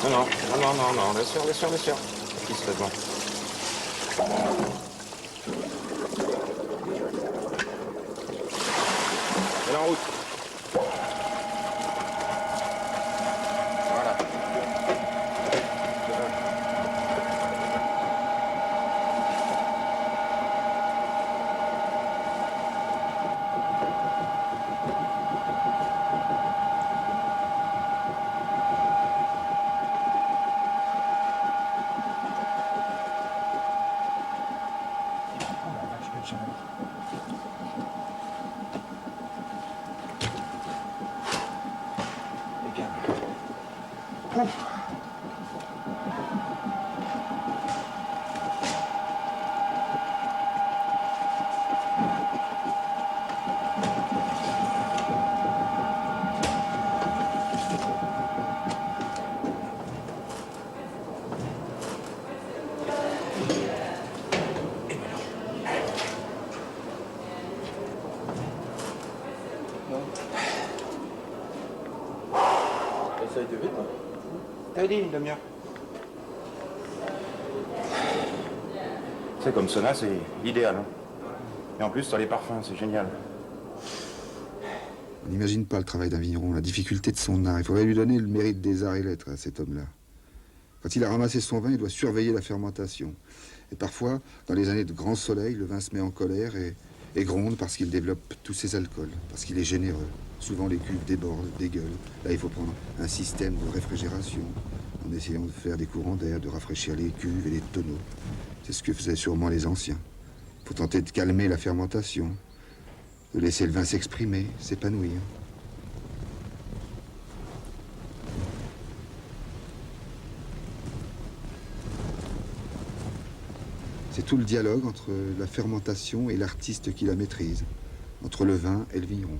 Non, laisse faire. Qui se fait bon. Elle est en route. Voilà. Ça a été vite, hein? T'avais dit une demi-heure. C'est comme cela, c'est idéal. Hein. Et en plus, sur les parfums, c'est génial. On n'imagine pas le travail d'un vigneron, la difficulté de son art. Il faudrait lui donner le mérite des arts et lettres à cet homme-là. Quand il a ramassé son vin, il doit surveiller la fermentation. Et parfois, dans les années de grand soleil, le vin se met en colère et gronde parce qu'il développe tous ses alcools, parce qu'il est généreux. Souvent, les cuves débordent, dégueulent. Là, il faut prendre un système de réfrigération en essayant de faire des courants d'air, de rafraîchir les cuves et les tonneaux. C'est ce que faisaient sûrement les anciens. Il faut tenter de calmer la fermentation, de laisser le vin s'exprimer, s'épanouir. C'est tout le dialogue entre la fermentation et l'artiste qui la maîtrise, entre le vin et le vigneron.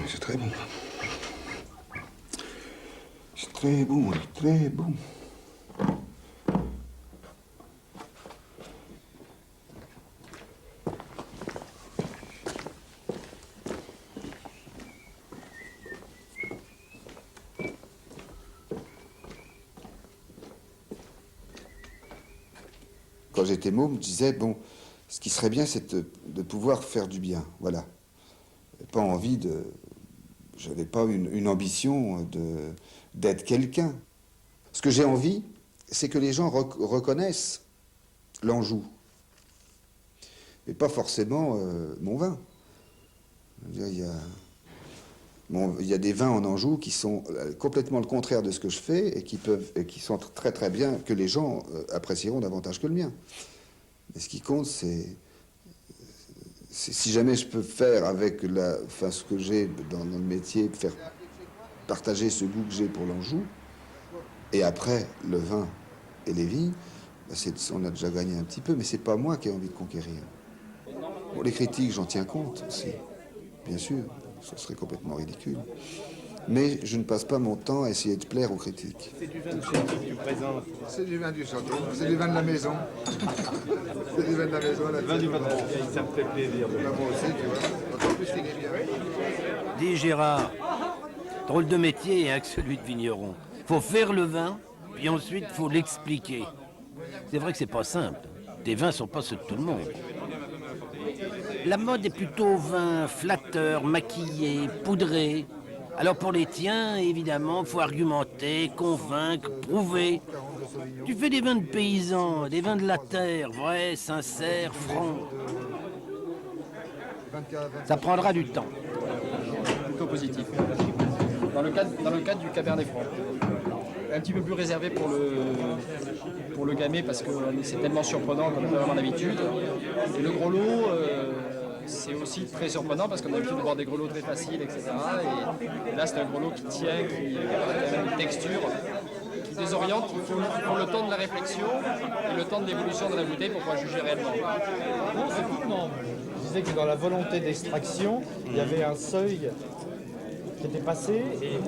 C'est très bon. C'est très bon, très bon. quand j'étais môme, je disais, bon, ce qui serait bien, c'est de pouvoir faire du bien. Voilà. Pas envie de... J'avais pas une ambition d'être quelqu'un. Ce que j'ai envie, c'est que les gens reconnaissent l'Anjou. Mais pas forcément mon vin. Je veux dire, il y a des vins en Anjou qui sont complètement le contraire de ce que je fais et qui sont très très bien, que les gens apprécieront davantage que le mien. Mais ce qui compte, c'est si jamais je peux faire avec ce que j'ai dans le métier, faire partager ce goût que j'ai pour l'Anjou, et après le vin et les vignes, on a déjà gagné un petit peu, mais c'est pas moi qui ai envie de conquérir. Bon, les critiques, j'en tiens compte aussi, bien sûr, ce serait complètement ridicule. Mais je ne passe pas mon temps à essayer de plaire aux critiques. C'est du vin de chez qui tu présentes? C'est du vin du château, c'est du vin de la maison. C'est du vin de la maison. Le vin du patron, ça me fait plaisir. Là, moi aussi, tu vois. D'autant plus qu'il est bien. Dis Gérard, drôle de métier hein, que celui de vigneron. Faut faire le vin, puis ensuite faut l'expliquer. C'est vrai que c'est pas simple. Des vins sont pas ceux de tout le monde. La mode est plutôt vin flatteur, maquillé, poudré. Alors pour les tiens, évidemment, faut argumenter, convaincre, prouver. Tu fais des vins de paysans, des vins de la terre, vrais, sincères, francs. Ça prendra du temps. Plutôt positif. Dans le cadre du Cabernet Franc. Un petit peu plus réservé pour le gamay parce que c'est tellement surprenant qu'on n'a pas vraiment l'habitude. Et le gros lot, c'est aussi très surprenant parce qu'on a l'habitude de voir des grelots très faciles, etc. Et là, c'est un grelot qui tient, qui a une texture qui désoriente. Il faut le temps de la réflexion et le temps de l'évolution de la bouteille pour pouvoir juger réellement. Non, effectivement. Je disais que dans la volonté d'extraction, il y avait un seuil qui était passé,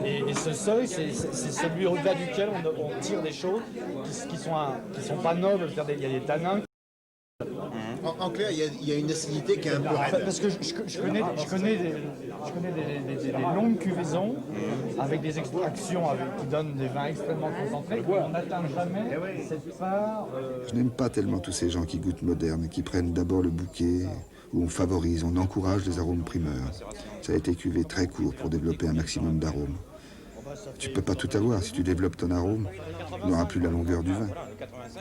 et ce seuil, c'est celui au-delà duquel on tire des choses qui sont pas nobles, c'est-à-dire il y a des tanins. En clair, il y a une acidité qui est un peu raide. Parce que je connais des longues cuvaisons avec des extractions qui donnent des vins extrêmement concentrés. On n'atteint jamais cette part. Je n'aime pas tellement tous ces gens qui goûtent moderne, qui prennent d'abord le bouquet, où on favorise, on encourage les arômes primeurs. Ça a été cuvé très court pour développer un maximum d'arômes. Tu peux pas tout avoir. Si tu développes ton arôme, tu n'auras plus la longueur du vin.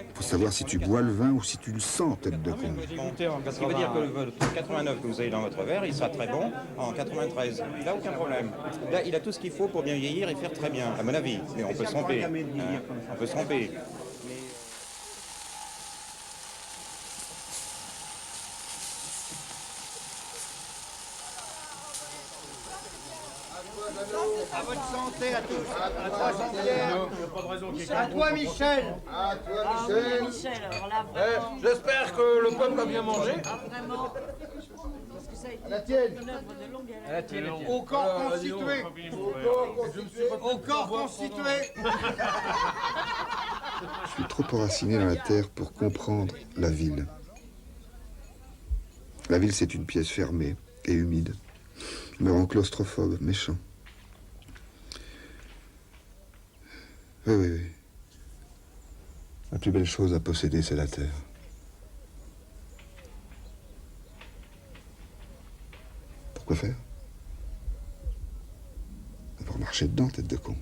Il faut savoir si tu bois le vin ou si tu le sens, tête de con. Ce qui veut dire que le 89 que vous avez dans votre verre, il sera très bon en 93. Il n'a aucun problème. Là, il a tout ce qu'il faut pour bien vieillir et faire très bien, à mon avis. Mais on peut se tromper. On peut se tromper. À votre santé à tous. À toi, Jean-Pierre. À toi, Michel. À toi, Michel. Michel, alors là, vraiment... J'espère que le peuple a bien mangé. Ah, vraiment. Parce que ça a été La tienne. une œuvre de longue haleine. Au corps constitué. Au corps constitué. Je suis trop enraciné dans la terre pour comprendre la ville. La ville, c'est une pièce fermée et humide. Je me rends claustrophobe, méchant. Oui, oui, oui. La plus belle chose à posséder, c'est la terre. Pourquoi faire? D'avoir marché dedans, tête de con.